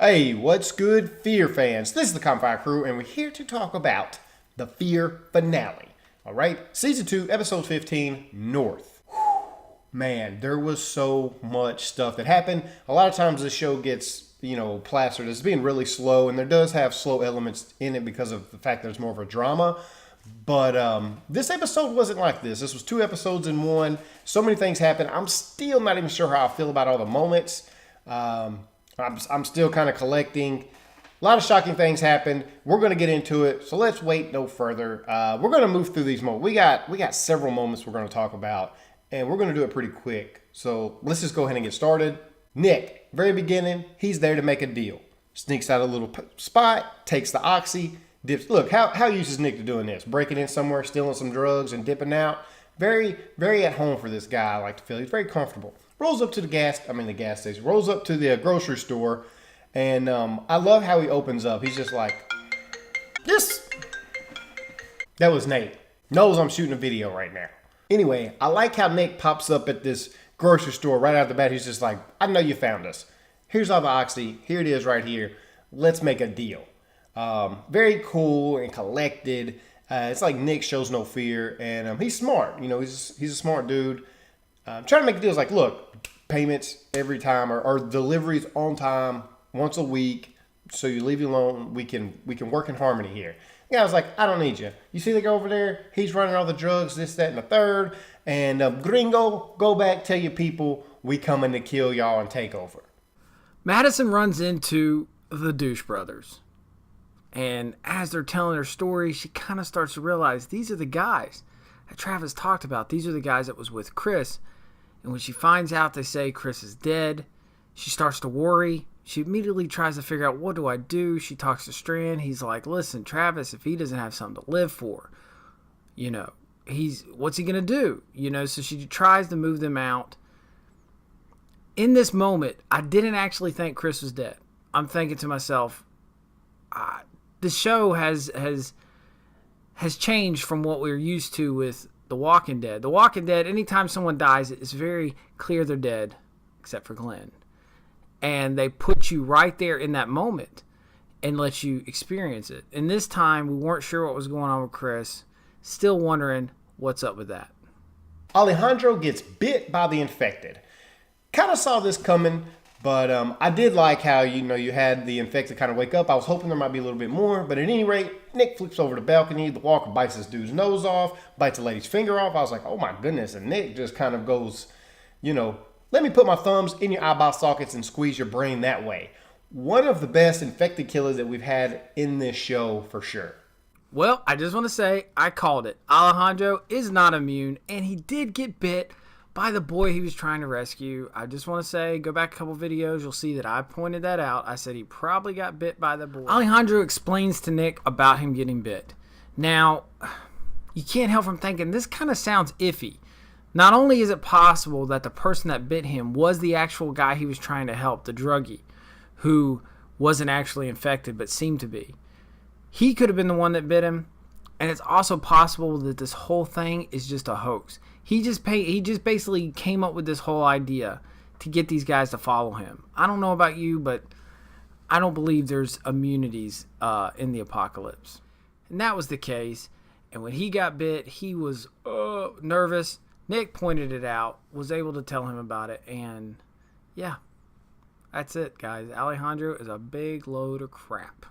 Hey, what's good, Fear fans? This is the Campfire Crew, and we're here to talk about the Fear finale. All right, season 2, episode 15, North. Man, there was so much stuff that happened. A lot of times this show gets, plastered as being really slow, and there does have slow elements in it because of the fact there's more of a drama. But this episode wasn't like this. This was 2 episodes in one. So many things happened. I'm still not even sure how I feel about all the moments. I'm still kind of collecting. A lot of shocking things happened. We're going to get into it, so let's wait no further. We're going to move through these moments. We got several moments we're going to talk about, and we're going to do it pretty quick. So let's just go ahead and get started. Nick, very beginning, he's there to make a deal. Sneaks out a little spot, takes the oxy, dips. Look, how used is Nick to doing this? Breaking in somewhere, stealing some drugs, and dipping out. Very, very at home for this guy, I like to feel. He's very comfortable. Rolls up to the gas station, rolls up to the grocery store, and I love how he opens up. He's just like, this. That was Nate. Knows I'm shooting a video right now. Anyway, I like how Nick pops up at this grocery store right out the bat. He's just like, I know you found us. Here's all the oxy. Here it is right here. Let's make a deal. Very cool and collected. It's like Nick shows no fear, and he's smart. He's a smart dude. Trying to make deals like, look, payments every time or deliveries on time once a week. So you leave you alone. We can work in harmony here. The guy was like, I don't need you. You see the guy over there? He's running all the drugs, this, that, and the third. And gringo, go back, tell your people we coming to kill y'all and take over. Madison runs into the Douche Brothers. And as they're telling their story, she kind of starts to realize these are the guys that Travis talked about. These are the guys that was with Chris. And when she finds out they say Chris is dead, she starts to worry. She immediately tries to figure out, what do I do? She talks to Strand. He's like, listen, Travis, if he doesn't have something to live for, what's he going to do? So she tries to move them out. In this moment, I didn't actually think Chris was dead. I'm thinking to myself, the show has changed from what we're used to with The Walking Dead. The Walking Dead, anytime someone dies, it's very clear they're dead, except for Glenn. And they put you right there in that moment and let you experience it. And this time, we weren't sure what was going on with Chris. Still wondering what's up with that. Alejandro gets bit by the infected. Kind of saw this coming, but I did like how, you had the infected kind of wake up. I was hoping there might be a little bit more, but at any rate, Nick flips over the balcony. The walker bites this dude's nose off, bites the lady's finger off. I was like, oh my goodness. And Nick just kind of goes, let me put my thumbs in your eyeball sockets and squeeze your brain that way. One of the best infected killers that we've had in this show for sure. Well, I just want to say, I called it. Alejandro is not immune, and he did get bit by the boy he was trying to rescue. I just want to say, go back a couple videos, you'll see that I pointed that out. I said he probably got bit by the boy. Alejandro explains to Nick about him getting bit. Now, you can't help from thinking, this kind of sounds iffy. Not only is it possible that the person that bit him was the actual guy he was trying to help, the druggie, who wasn't actually infected but seemed to be. He could have been the one that bit him, and it's also possible that this whole thing is just a hoax. He just basically came up with this whole idea to get these guys to follow him. I don't know about you, but I don't believe there's immunities in the apocalypse. And that was the case. And when he got bit, he was nervous. Nick pointed it out, was able to tell him about it, and yeah, that's it, guys. Alejandro is a big load of crap.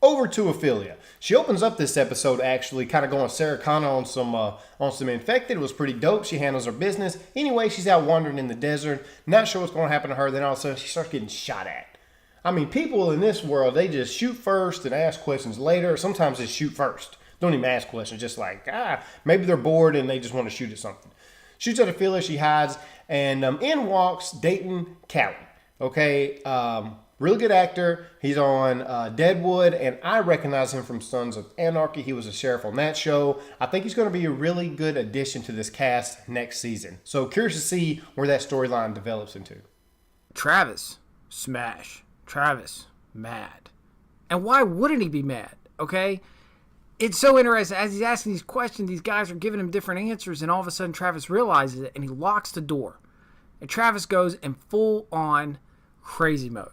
Over to Ophelia. She opens up this episode actually kind of going Sarah Connor on some infected. It was pretty dope. She handles her business. Anyway, she's out wandering in the desert, not sure what's going to happen to her. Then all of a sudden she starts getting shot at. I mean, people in this world, they just shoot first and ask questions later. Sometimes they shoot first. Don't even ask questions. Just like, maybe they're bored and they just want to shoot at something. Shoots at Ophelia. She hides. And in walks Dayton Callie. Okay, really good actor. He's on Deadwood, and I recognize him from Sons of Anarchy. He was a sheriff on that show. I think he's going to be a really good addition to this cast next season. So curious to see where that storyline develops into. Travis, smash. Travis, mad. And why wouldn't he be mad? Okay? It's so interesting. As he's asking these questions, these guys are giving him different answers, and all of a sudden Travis realizes it, and he locks the door. And Travis goes in full-on crazy mode.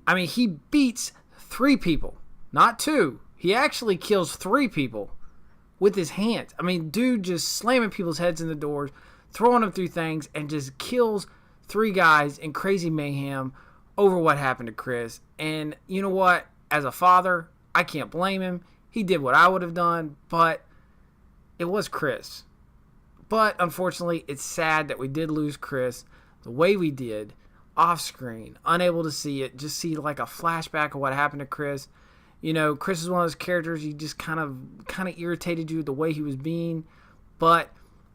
I mean, he beats 3 people, not 2. He actually kills 3 people with his hands. I mean, dude just slamming people's heads in the doors, throwing them through things, and just kills 3 guys in crazy mayhem over what happened to Chris. And you know what? As a father, I can't blame him. He did what I would have done, but it was Chris. But unfortunately, it's sad that we did lose Chris the way we did, off screen, unable to see it, just see like a flashback of what happened to Chris. You know, Chris is one of those characters you just kind of irritated you the way he was being, but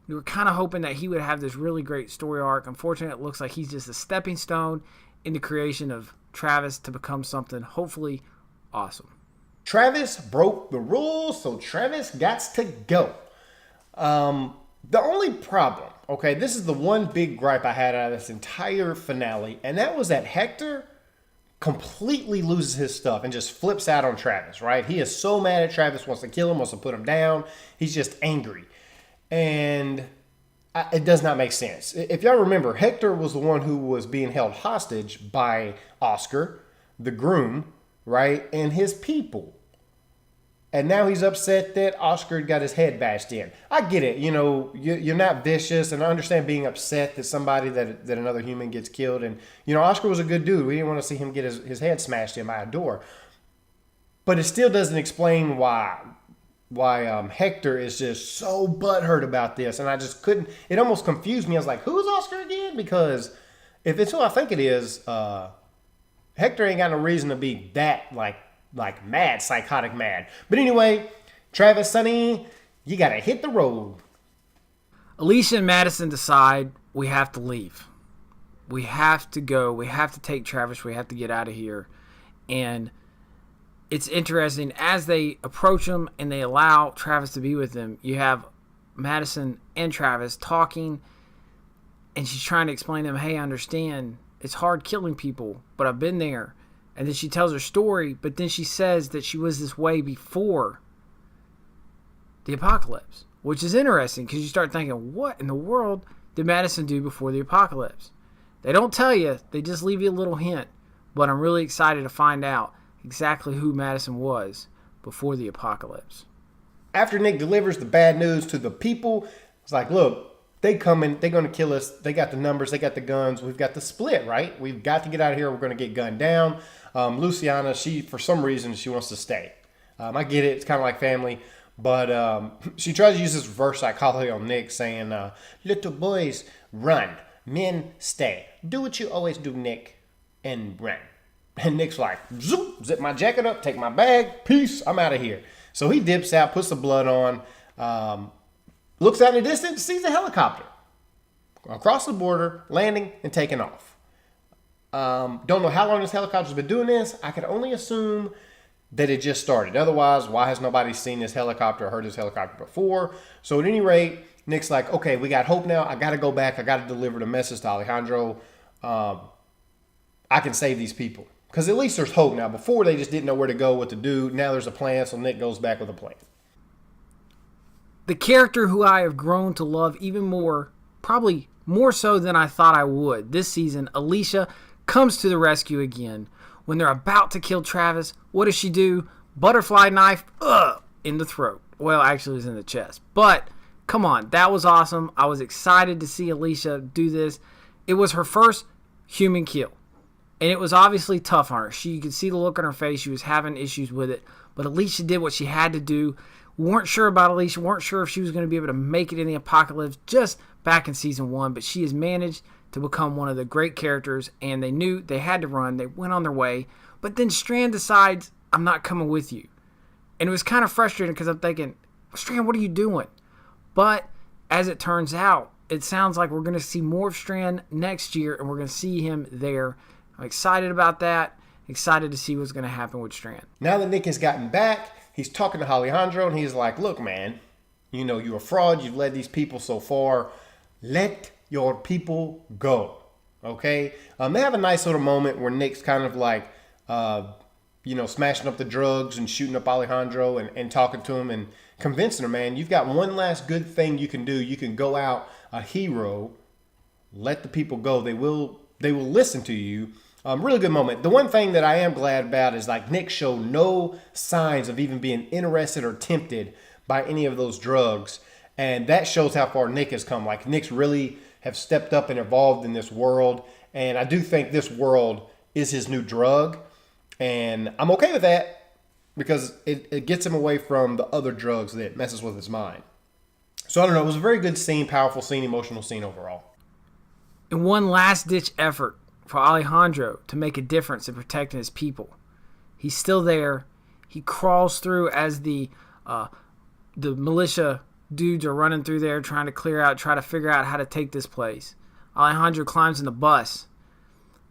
we were kind of hoping that he would have this really great story arc. Unfortunately, it looks like he's just a stepping stone in the creation of Travis to become something hopefully awesome. Travis broke the rules, so Travis gots to go. The only problem, okay, this is the one big gripe I had out of this entire finale, and that was that Hector completely loses his stuff and just flips out on Travis, right? He is so mad at Travis, wants to kill him, wants to put him down. He's just angry. And it does not make sense. If y'all remember, Hector was the one who was being held hostage by Oscar, the groom, right, and his people. And now he's upset that Oscar got his head bashed in. I get it. You know, you're not vicious, and I understand being upset that somebody, that another human gets killed. And, you know, Oscar was a good dude. We didn't want to see him get his head smashed in by a door. But it still doesn't explain why Hector is just so butthurt about this. And I just couldn't. It almost confused me. I was like, who's Oscar again? Because if it's who I think it is, Hector ain't got no reason to be that, like mad, psychotic mad. But anyway, Travis, Sonny, you got to hit the road. Alicia and Madison decide we have to leave. We have to go. We have to take Travis. We have to get out of here. And it's interesting, as they approach him and they allow Travis to be with them, you have Madison and Travis talking, and she's trying to explain to him, hey, I understand it's hard killing people, but I've been there. And then she tells her story, but then she says that she was this way before the apocalypse, which is interesting because you start thinking, what in the world did Madison do before the apocalypse? They don't tell you. They just leave you a little hint. But I'm really excited to find out exactly who Madison was before the apocalypse. After Nick delivers the bad news to the people, it's like, look, they coming, they're going to kill us. They got the numbers, they got the guns. We've got the split, right? We've got to get out of here. We're going to get gunned down. Luciana, she, for some reason, she wants to stay. I get it. It's kind of like family. But she tries to use this reverse psychology on Nick, saying, little boys, run. Men, stay. Do what you always do, Nick, and run. And Nick's like, zoop, zip my jacket up, take my bag, peace, I'm out of here. So he dips out, puts the blood on, looks out in the distance, sees a helicopter across the border, landing and taking off. Don't know how long this helicopter's been doing this. I could only assume that it just started. Otherwise, why has nobody seen this helicopter or heard this helicopter before? So at any rate, Nick's like, okay, we got hope now. I got to go back. I got to deliver the message to Alejandro. I can save these people. Because at least there's hope now. Before, they just didn't know where to go, what to do. Now there's a plan, so Nick goes back with a plan. The character who I have grown to love even more, probably more so than I thought I would this season, Alicia, comes to the rescue again. When they're about to kill Travis, what does she do? Butterfly knife, in the throat. Well, actually it was in the chest. But, come on, that was awesome. I was excited to see Alicia do this. It was her first human kill. And it was obviously tough on her. You could see the look on her face. She was having issues with it. But Alicia did what she had to do. We weren't sure about Alicia. Weren't sure if she was going to be able to make it in the apocalypse just back in season 1. But she has managed to become one of the great characters. And they knew they had to run. They went on their way. But then Strand decides, I'm not coming with you. And it was kind of frustrating because I'm thinking, Strand, what are you doing? But as it turns out, it sounds like we're going to see more of Strand next year. And we're going to see him there. I'm excited about that. Excited to see what's going to happen with Strand. Now that Nick has gotten back, he's talking to Alejandro, and he's like, look, man, you know, you're a fraud. You've led these people so far. Let your people go, okay? They have a nice little moment where Nick's kind of like, smashing up the drugs and shooting up Alejandro and talking to him and convincing him, man, you've got one last good thing you can do. You can go out a hero. Let the people go. They will listen to you. Really good moment. The one thing that I am glad about is like Nick showed no signs of even being interested or tempted by any of those drugs. And that shows how far Nick has come. Like Nick's really have stepped up and evolved in this world. And I do think this world is his new drug. And I'm okay with that because it gets him away from the other drugs that messes with his mind. So I don't know. It was a very good scene, powerful scene, emotional scene overall. In one last-ditch effort for Alejandro to make a difference in protecting his people, he's still there. He crawls through as the militia dudes are running through there trying to try to figure out how to take this place. Alejandro climbs in the bus,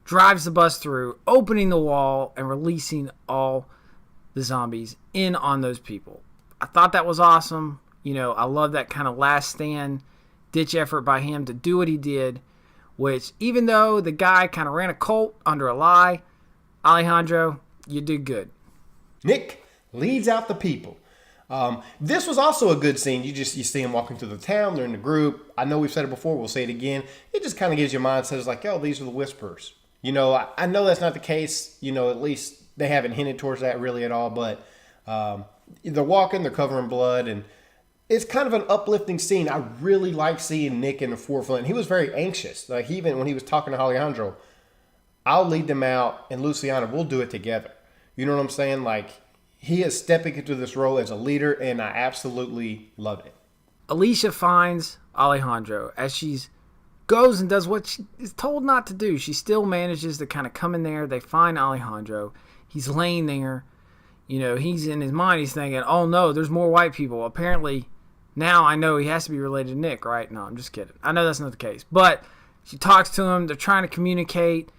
drives the bus through, opening the wall and releasing all the zombies in on those people. I thought that was awesome. You know, I love that kind of last stand ditch effort by him to do what he did, which even though the guy kind of ran a cult under a lie, Alejandro, you did good. Nick leads out the people. This was also a good scene. You see him walking through the town. They're in the group. I know we've said it before. We'll say it again. It just kind of gives you a mindset. It's like, oh, these are the Whisperers. You know, I know that's not the case. You know, at least they haven't hinted towards that really at all. But they're walking. They're covering blood. And it's kind of an uplifting scene. I really like seeing Nick in the forefront. He was very anxious. Like even when he was talking to Alejandro, I'll lead them out, and Luciana, we'll do it together. You know what I'm saying? Like he is stepping into this role as a leader, and I absolutely love it. Alicia finds Alejandro as she goes and does what she is told not to do. She still manages to kind of come in there. They find Alejandro. He's laying there. You know, he's in his mind. He's thinking, oh no, there's more white people. Apparently, now I know he has to be related to Nick, right? No, I'm just kidding. I know that's not the case. But she talks to him. They're trying to communicate.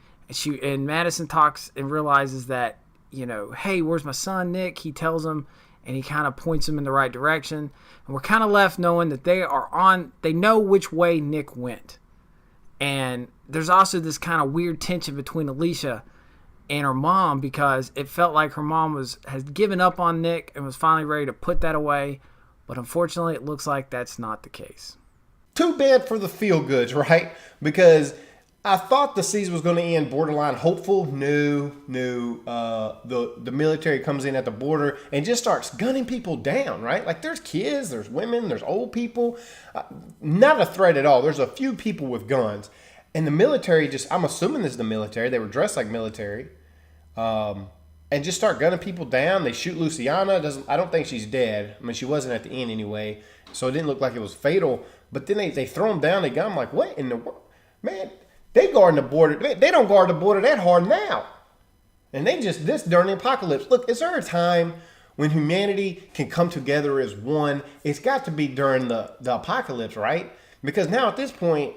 And Madison talks and realizes that, you know, hey, where's my son, Nick? He tells him, and he kind of points him in the right direction. And we're kind of left knowing that they know which way Nick went. And there's also this kind of weird tension between Alicia and her mom because it felt like her mom has given up on Nick and was finally ready to put that away. But unfortunately, it looks like that's not the case. Too bad for the feel-goods, right? Because I thought the season was going to end borderline hopeful. No. The military comes in at the border and just starts gunning people down, right? Like there's kids, there's women, there's old people. Not a threat at all. There's a few people with guns. And the military I'm assuming this is the military. They were dressed like military. And just start gunning people down. They shoot Luciana. I don't think she's dead. I mean, she wasn't at the end anyway. So it didn't look like it was fatal. But then they throw them down. They gun them like, what in the world? Man, they guard the border. They don't guard the border that hard now. And this during the apocalypse. Look, is there a time when humanity can come together as one? It's got to be during the apocalypse, right? Because now at this point,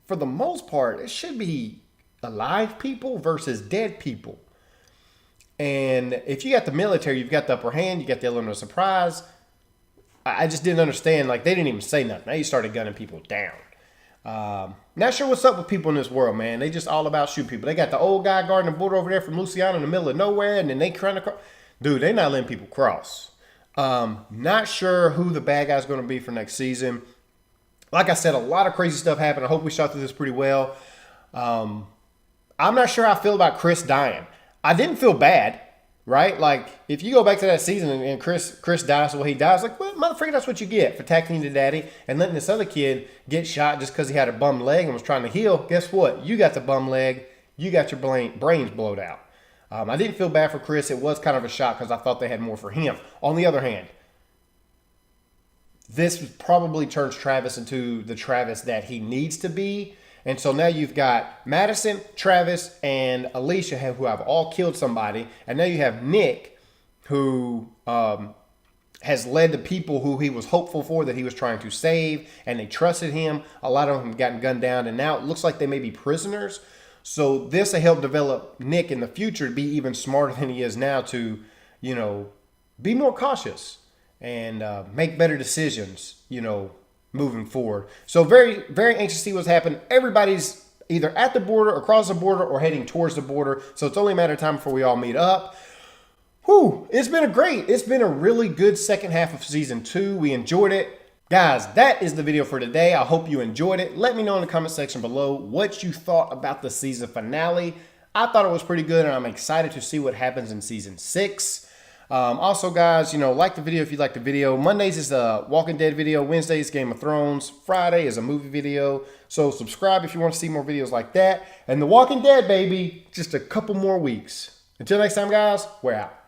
for the most part, it should be alive people versus dead people. And if you got the military, you've got the upper hand, you got the element of surprise. I just didn't understand. Like, they didn't even say nothing. They started gunning people down. Not sure what's up with people in this world, man. They just all about shoot people. They got the old guy guarding the border over there from Luciana in the middle of nowhere, and then they trying to cross. Dude, they not letting people cross. Not sure who the bad guy's going to be for next season. Like I said, a lot of crazy stuff happened. I hope we shot through this pretty well. I'm not sure how I feel about Chris dying. I didn't feel bad, right? Like, if you go back to that season and Chris dies the way he dies, like, well, motherfucker, that's what you get for tackling to daddy and letting this other kid get shot just because he had a bum leg and was trying to heal. Guess what? You got the bum leg. You got your brains blowed out. I didn't feel bad for Chris. It was kind of a shock because I thought they had more for him. On the other hand, this probably turns Travis into the Travis that he needs to be. And so now you've got Madison, Travis, and Alicia who have all killed somebody. And now you have Nick who has led the people who he was hopeful for, that he was trying to save. And they trusted him. A lot of them have gotten gunned down. And now it looks like they may be prisoners. So this will help develop Nick in the future to be even smarter than he is now to, you know, be more cautious and make better decisions, you know, moving forward. So very, very anxious to see what's happening. Everybody's either at the border, across the border, or heading towards the border. So it's only a matter of time before we all meet up. Whew, it's been a really good second half of season 2. We enjoyed it. Guys, that is the video for today. I hope you enjoyed it. Let me know in the comment section below what you thought about the season finale. I thought it was pretty good, and I'm excited to see what happens in season 6. Also, guys, like the video if you like the video. Mondays is the Walking Dead video. Wednesdays, Game of Thrones. Friday is a movie video. So subscribe if you want to see more videos like that. And The Walking Dead, baby, just a couple more weeks. Until next time, guys, we're out.